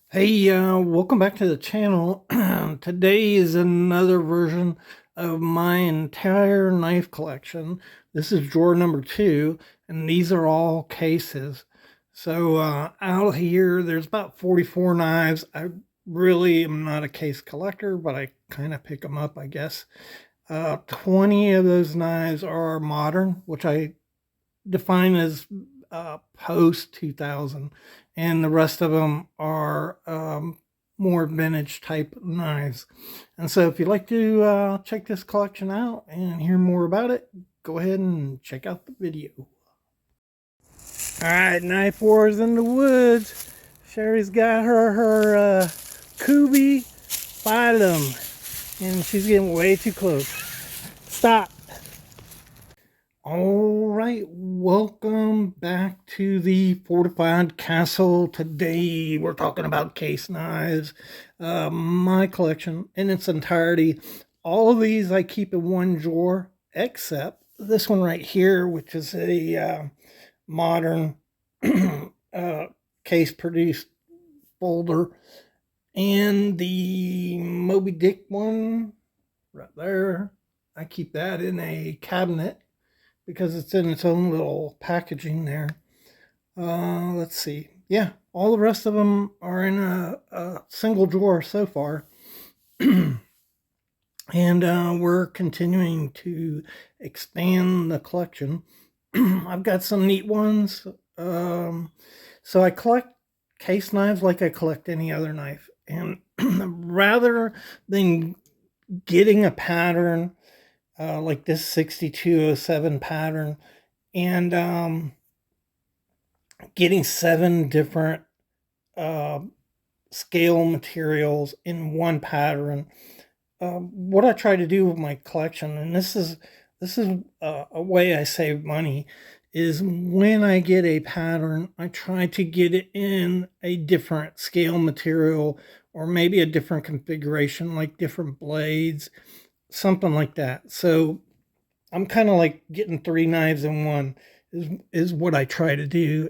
Hey, welcome back to the channel. Today is another version of my entire knife collection. This is drawer number 2, and these are all cases. So out here, there's about 44 knives. I really am not a case collector, but I kind of pick them up, I guess. 20 of those knives are modern, which I define as post 2000, and the rest of them are more vintage type knives. And so if you'd like to check this collection out and hear more about it, go ahead and check out the video. All right, knife wars in the woods. Sherry's got her Kubi. Fight them, and she's getting way too close. Stop. All right, welcome back to the Fortified Castle. Today we're talking about case knives, my collection in its entirety. All of these I keep in one drawer, except this one right here, which is a modern case produced folder, and the Moby Dick one right there. I keep that in a cabinet because it's in its own little packaging there. Let's see. Yeah, all the rest of them are in a single drawer so far. And we're continuing to expand the collection. I've got some neat ones. So I collect case knives like I collect any other knife. And rather than getting a pattern, like this 6207 pattern, and getting 7 different scale materials in one pattern. What I try to do with my collection, and this is a way I save money, is when I get a pattern, I try to get it in a different scale material, or maybe a different configuration, like different blades, something like that. So I'm kind of like getting 3 knives in one is what I try to do.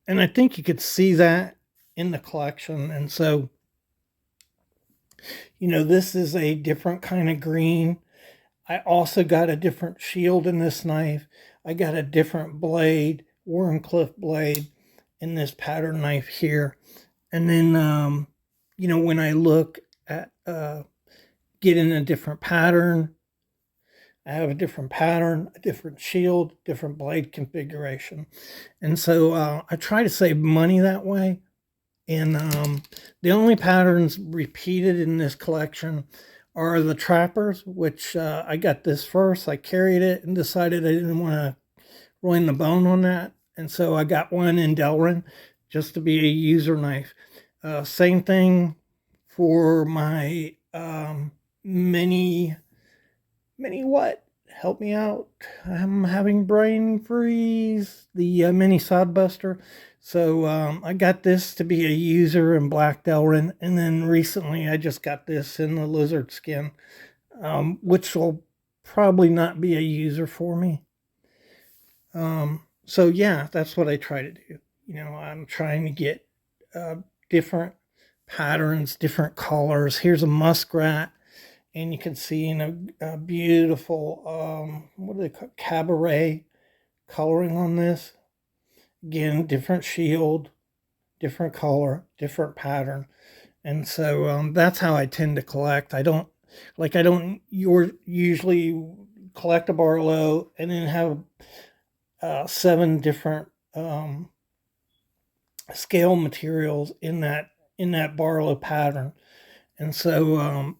And I think you could see that in the collection. And so, you know, this is a different kind of green. I also got a different shield in this knife. I got a different blade, Wharncliffe blade, in this pattern knife here. And then, you know, when I look at getting a different pattern, I have a different pattern, a different shield, different blade configuration. And so I try to save money that way. And the only patterns repeated in this collection are the trappers, which I got this first. I carried it and decided I didn't want to ruin the bone on that. And so I got one in Delrin just to be a user knife. Same thing for my mini what? Help me out. I'm having brain freeze. The mini sodbuster. So I got this to be a user in Black Delrin, and then recently I just got this in the lizard skin, which will probably not be a user for me. So yeah, that's what I try to do. You know, I'm trying to get different patterns, different colors. Here's a muskrat, and you can see in a beautiful, what do they call it? Cabaret coloring on this. Again, different shield, different color, different pattern. And so that's how I tend to collect. I don't usually collect a Barlow and then have 7 different scale materials in that Barlow pattern. And so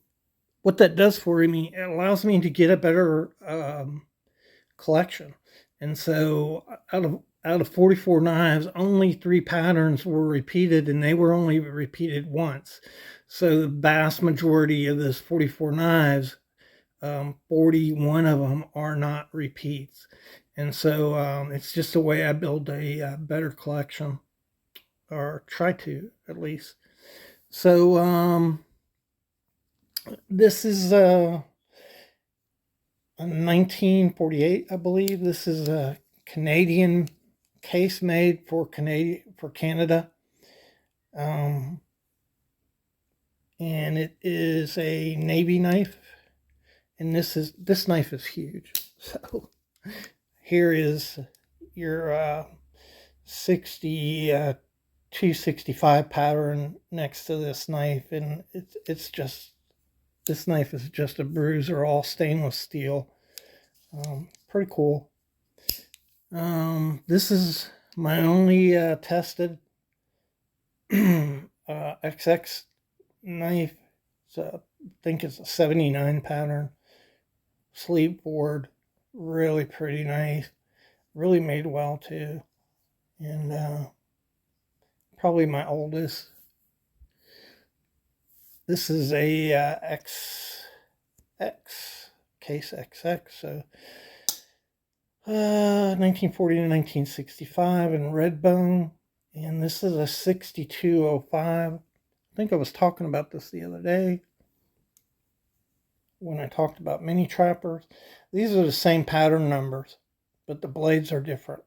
what that does for me, it allows me to get a better collection. And so out of 44 knives, only 3 patterns were repeated, and they were only repeated once. So the vast majority of those 44 knives, 41 of them are not repeats. And so it's just a way I build a better collection, or try to at least. So this is a 1948, I believe. This is a Canadian case made for Canada. And it is a Navy knife, and this knife is huge. So here is your 265 pattern next to this knife, and it's just, this knife is just a bruiser, all stainless steel. Pretty cool. This is my only tested XX knife. So I think it's a 79 pattern. Sleeve board, really pretty nice. Really made well too. And probably my oldest. This is a XX, case XX, so 1940 to 1965 in red bone. And this is a 6205. I think I was talking about this the other day when I talked about mini trappers. These are the same pattern numbers, but the blades are different.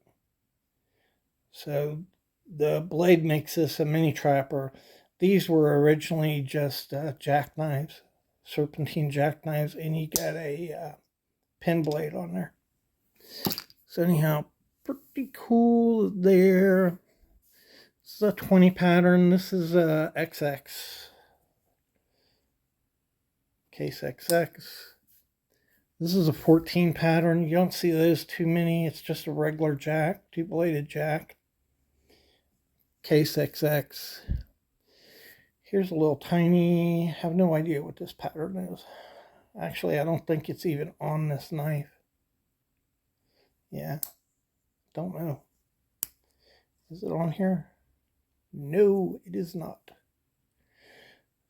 So the blade makes this a mini trapper. These were originally just jackknives, serpentine jackknives, and you got a pin blade on there. So anyhow, pretty cool there. This is a 20 pattern. This is a XX. Case XX. This is a 14 pattern. You don't see those too many. It's just a regular jack, two-bladed jack. Case XX. Here's a little tiny, have no idea what this pattern is. Actually, I don't think it's even on this knife. Yeah, don't know. Is it on here? No, it is not.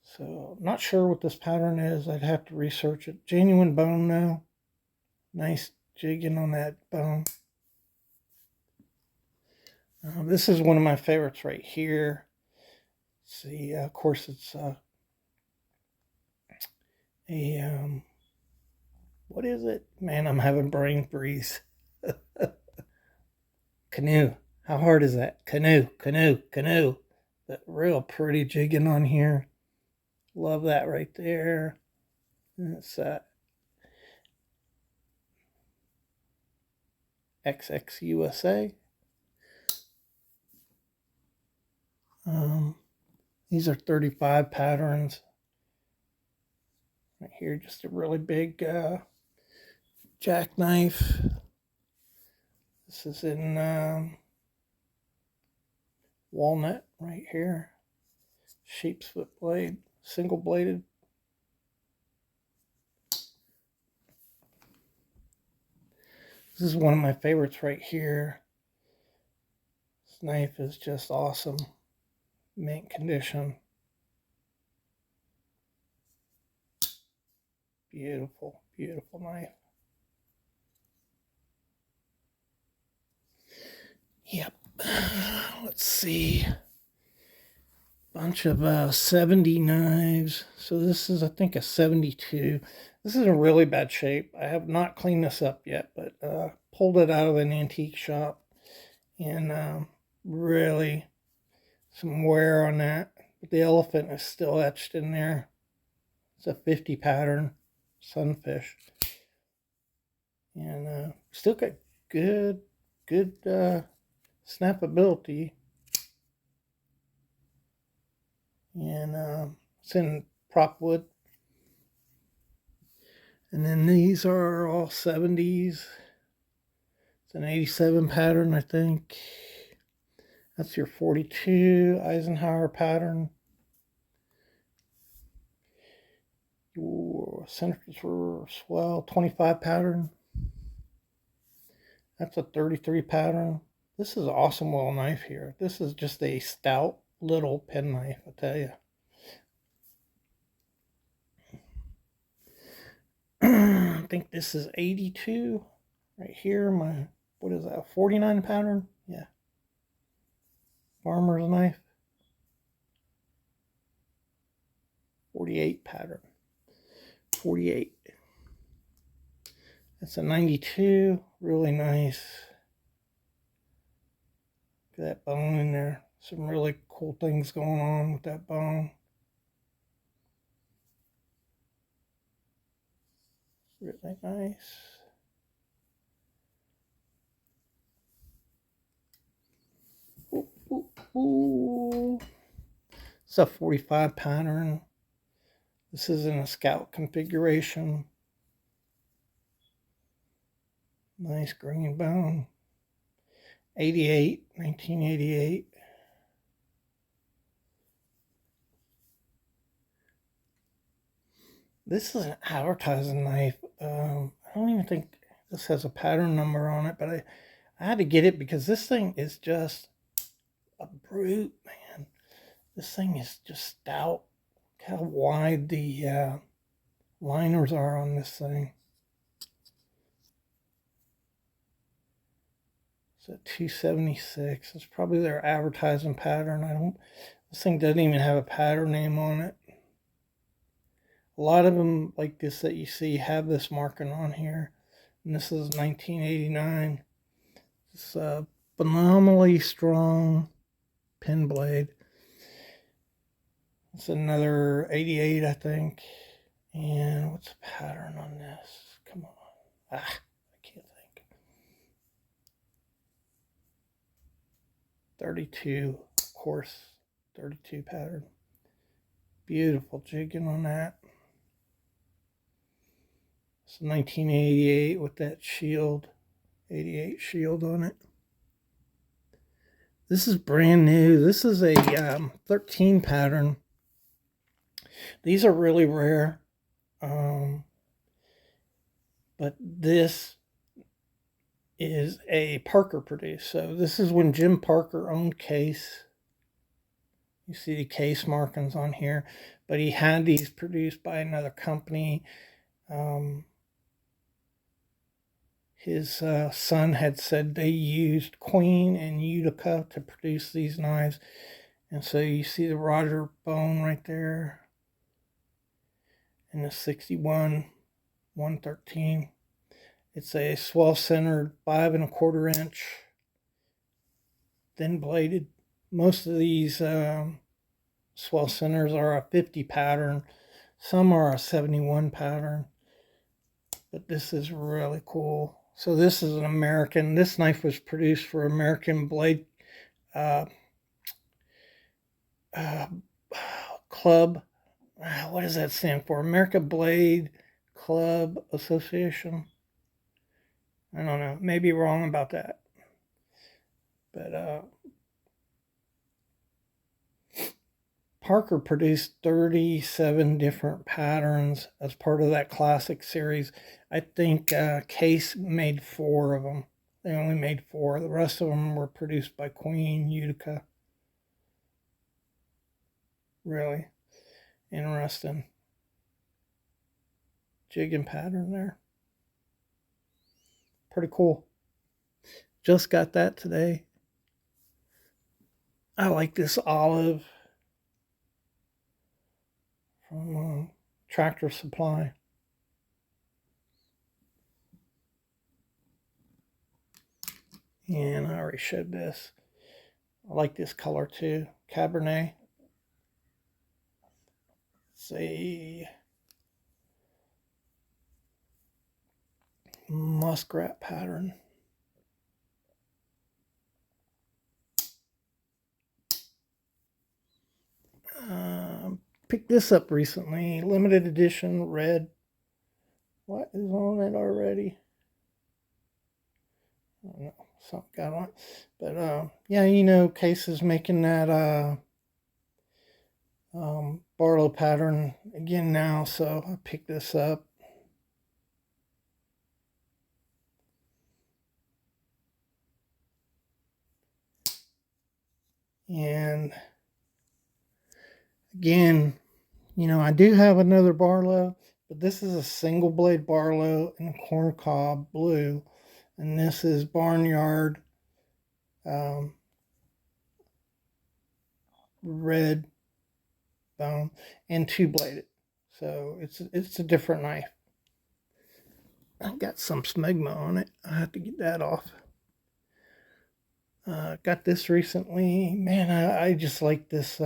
So, not sure what this pattern is. I'd have to research it. Genuine bone though. Nice jigging on that bone. This is one of my favorites right here. See, of course, it's what is it? Man, I'm having brain freeze. Canoe. How hard is that? Canoe. That real pretty jigging on here. Love that right there. It's XX USA. These are 35 patterns. Right here, just a really big jackknife. This is in walnut right here. Sheep's foot blade, single bladed. This is one of my favorites right here. This knife is just awesome. Mint condition. Beautiful, beautiful knife. Yep. Let's see. Bunch of 70 knives. So this is, I think, a 72. This is in really bad shape. I have not cleaned this up yet, but pulled it out of an antique shop. And really some wear on that. But the elephant is still etched in there. It's a 50 pattern sunfish. And still got good snappability. And it's in prop wood. And then these are all 70s. It's an 87 pattern, I think. That's your 42 Eisenhower pattern. Your centers were swell, 25 pattern. That's a 33 pattern. This is an awesome little knife here. This is just a stout little pen knife, I tell you. I think this is 82 right here. My, what is that, 49 pattern? Yeah. Farmer's knife. 48 pattern. 48. That's a 92. Really nice. Look at that bone in there. Some really cool things going on with that bone. Really nice. Ooh, ooh, ooh. It's a 45 pattern. This is in a scout configuration. Nice green bone. 1988. This is an advertising knife. I don't even think this has a pattern number on it, but I had to get it because this thing is just a brute, man. This thing is just stout. Look how wide the liners are on this thing. It's a 276. It's probably their advertising pattern. This thing doesn't even have a pattern name on it. A lot of them like this that you see have this marking on here. And this is 1989. It's a phenomenally strong pin blade. It's another 88, I think. And what's the pattern on this? Come on. I can't think. 32, of course. 32 pattern. Beautiful jigging on that. It's 1988 with that shield. 88 shield on it. This is brand new. This is a 13 pattern. These are really rare. But this is a Parker produced. So this is when Jim Parker owned Case. You see the Case markings on here. But he had these produced by another company. His son had said they used Queen and Utica to produce these knives. And so you see the Roger bone right there. And the 61 113. It's a swell-centered 5 1/4 inch, thin-bladed. Most of these swell centers are a 50 pattern. Some are a 71 pattern. But this is really cool. So this is an American. This knife was produced for American Blade Club. What does that stand for? American Blade Club Association. I don't know. Maybe wrong about that. But Parker produced 37 different patterns as part of that classic series. I think Case made 4 of them. They only made 4. The rest of them were produced by Queen, Utica. Really interesting jigging pattern there. Pretty cool. Just got that today. I like this olive from Tractor Supply. And I already showed this. I like this color too. Cabernet. It's a muskrat pattern. Picked this up recently. Limited edition red. What is on it already? I don't know. Something got on it. But yeah, you know, Case is making that Barlow pattern again now, so I picked this up. And again, you know, I do have another Barlow, but this is a single blade Barlow in corncob blue, and this is Barnyard red bone and 2-bladed. So it's a different knife. I got some smegma on it. I have to get that off. Got this recently. Man, I just like this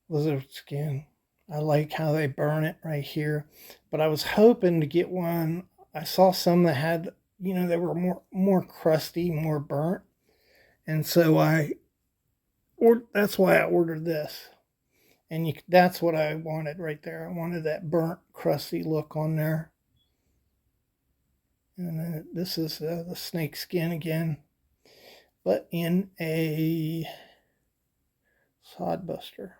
lizard skin. I like how they burn it right here. But I was hoping to get one. I saw some that had, they were more crusty, more burnt. And so that's why I ordered this. And that's what I wanted right there. I wanted that burnt, crusty look on there. And then this is the snake skin again, but in a sodbuster.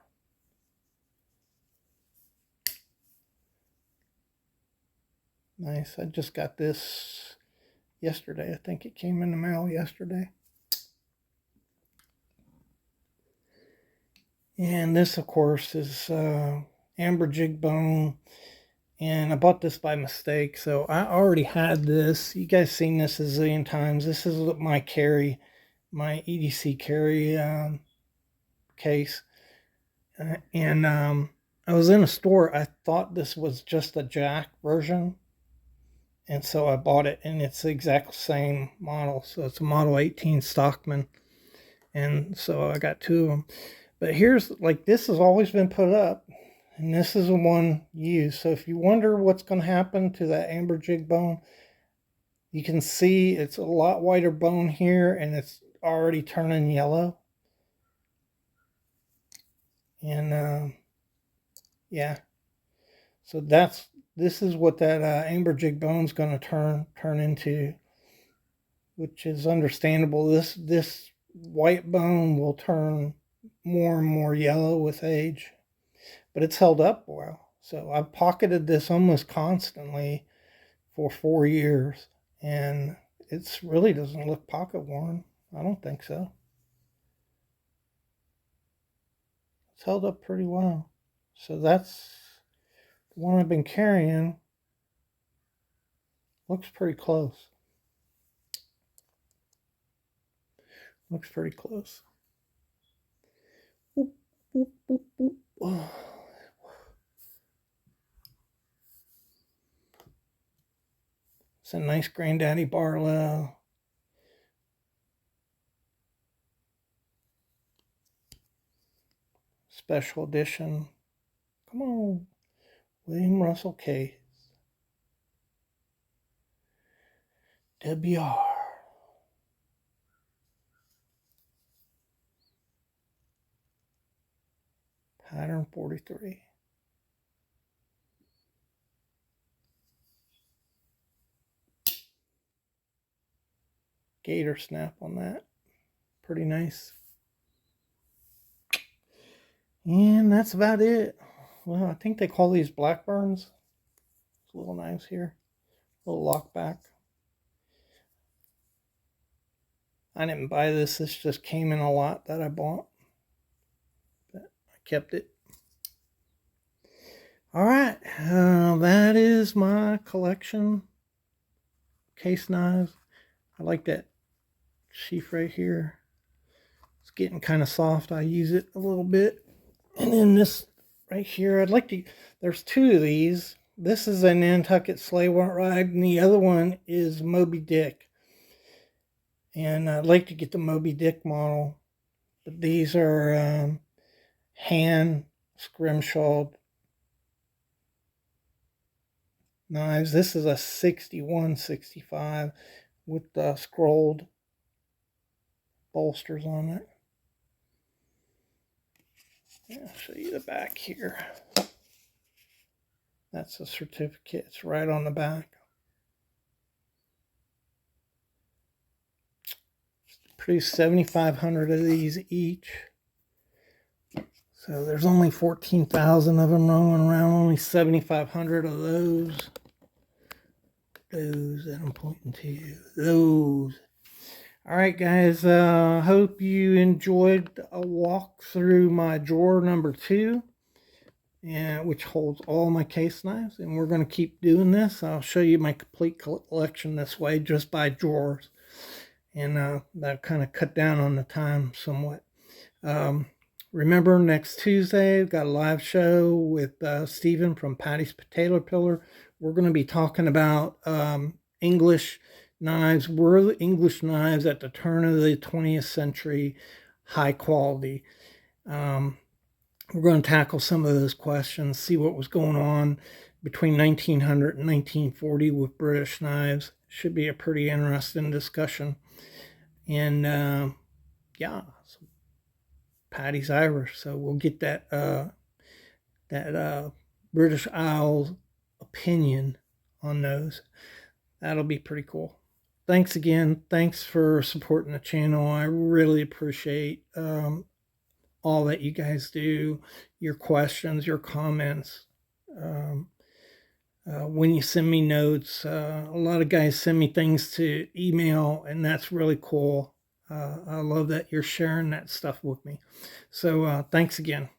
Nice. I just got this yesterday. I think it came in the mail yesterday. And this, of course, is amber jig bone. And I bought this by mistake, so I already had this. You guys seen this a zillion times. This is my carry, my EDC carry case. And I was in a store. I thought this was just a jack version. And so I bought it, and it's the exact same model. So it's a Model 18 Stockman. And so I got two of them. But here's, this has always been put up. And this is the one used. So if you wonder what's going to happen to that amber jig bone, you can see it's a lot whiter bone here, and it's already turning yellow. And yeah, so this is what that amber jig bone is going to turn into, which is understandable. This white bone will turn more and more yellow with age. But it's held up well. So I've pocketed this almost constantly for 4 years, and it really doesn't look pocket worn. I don't think so. It's held up pretty well. So that's the one I've been carrying. Looks pretty close. Looks pretty close. Boop, boop, boop, boop. Oh. It's a nice Granddaddy Barlow. Special edition. Come on. William Russell Case. WR. Pattern 43. Gator snap on that. Pretty nice. And that's about it. Well, I think they call these Blackburns. It's little knives here. Little lock back. I didn't buy this. This just came in a lot that I bought. But I kept it. All right. That is my collection. Case knives. I like that sheath right here. It's getting kind of soft. I use it a little bit. And then this right here, there's two of these. This is a Nantucket Sleigh Ride, and the other one is Moby Dick. And I'd like to get the Moby Dick model. But these are hand scrimshawed knives. This is a 6165 with scrolled bolsters on it. I'll show you the back here. That's a certificate. It's right on the back. Produced 7,500 of these each. So there's only 14,000 of them roaming around. Only 7,500 of those. Those that I'm pointing to. Those. All right, guys. Hope you enjoyed a walk through my drawer number 2, which holds all my case knives. And we're going to keep doing this. I'll show you my complete collection this way, just by drawers. And that kind of cut down on the time somewhat. Remember, next Tuesday, I've got a live show with Stephen from Patty's Potato Pillar. We're going to be talking about English knives were the English knives at the turn of the 20th century, high quality? We're going to tackle some of those questions, see what was going on between 1900 and 1940 with British knives. Should be a pretty interesting discussion. And yeah, so Paddy's Irish. So we'll get that British Isles opinion on those. That'll be pretty cool. Thanks again. Thanks for supporting the channel. I really appreciate all that you guys do, your questions, your comments. When you send me notes, a lot of guys send me things to email, and that's really cool. I love that you're sharing that stuff with me. So thanks again.